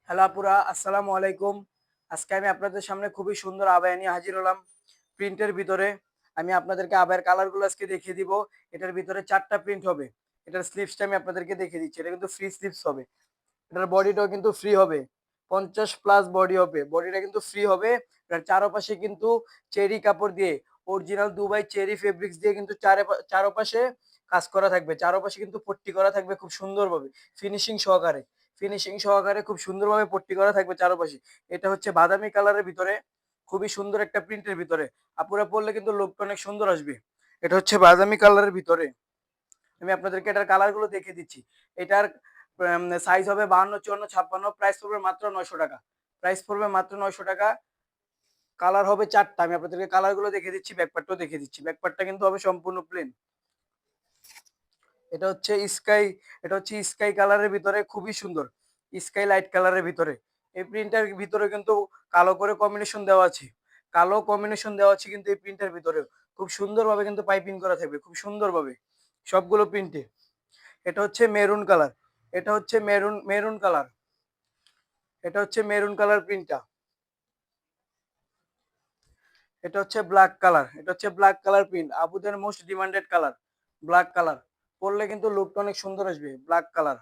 Hello আপুরা, আসসালামু আলাইকুম। আজকে আমি আপনাদের সামনে খুবই সুন্দর আবায়া নিয়ে হাজির হলাম। প্রিন্টের ভিতরে আমি আপনাদেরকে আবায়ের কালারগুলো আজকে দেখিয়ে দিব। এটার ভিতরে ৪ টা প্রিন্ট হবে। এটার স্লিভসটা আমি আপনাদেরকে দেখিয়ে দিচ্ছি। এটা কিন্তু ফ্রি স্লিভস হবে। এটার বডিটাও কিন্তু ফ্রি হবে। ৫০ প্লাস বডি হবে। বডিটা কিন্তু ফ্রি হবে। এটার চারপাশে কিন্তু চেরি কাপড় দিয়ে অরিজিনাল দুবাই চেরি ফেব্রিক্স দিয়ে কিন্তু চারপাশে কাজ করা থাকবে। চারপাশে কিন্তু পট্টি করা থাকবে খুব সুন্দরভাবে। ফিনিশিং সহকারে। ফিনিশিং সহকারে খুব সুন্দরভাবে পট্টি করা থাকবে চারপাশে। এটা হচ্ছে বাদামি কালারের ভিতরে খুবই সুন্দর একটা প্রিন্টের ভিতরে। আপুরা পরলে কিন্তু লুকটা অনেক সুন্দর আসবে। এটা হচ্ছে বাদামি কালারের ভিতরে। আমি আপনাদেরকে এটার কালারগুলো দেখিয়ে দিচ্ছি। এটার সাইজ হবে ৫২, ৫৪, ৫৬। প্রাইস পড়বে মাত্র ৯০০ টাকা। প্রাইস পড়বে মাত্র ৯০০ টাকা। কালার হবে ৪ টা। আমি আপনাদেরকে কালারগুলো দেখিয়ে দিচ্ছি, ব্যাকপার্টটাও দেখিয়ে দিচ্ছি। ব্যাকপার্টটা কিন্তু হবে সম্পূর্ণ প্লেন। এটা হচ্ছে স্কাই এটা হচ্ছে স্কাই কালারের ভিতরে খুবই সুন্দর। স্কাই লাইট কালারের ভিতরে। এই প্রিন্টার ভিতরে কিন্তু কালো করে কম্বিনেশন দেওয়া আছে। কালো কম্বিনেশন দেওয়া আছে কিন্তু এই প্রিন্টার ভিতরে। খুব সুন্দরভাবে কিন্তু পাইপিং করা থাকবে। খুব সুন্দরভাবে। সবগুলো প্রিন্টে। এটা হচ্ছে মেরুন কালার। এটা হচ্ছে মেরুন কালার। এটা হচ্ছে মেরুন কালার প্রিন্টটা। এটা হচ্ছে ব্ল্যাক কালার। এটা হচ্ছে ব্ল্যাক কালার প্রিন্ট। আপুদের most demanded colour. Black colour. পরলে কিন্তু লুকটা অনেক সুন্দর আসবে। Black colour.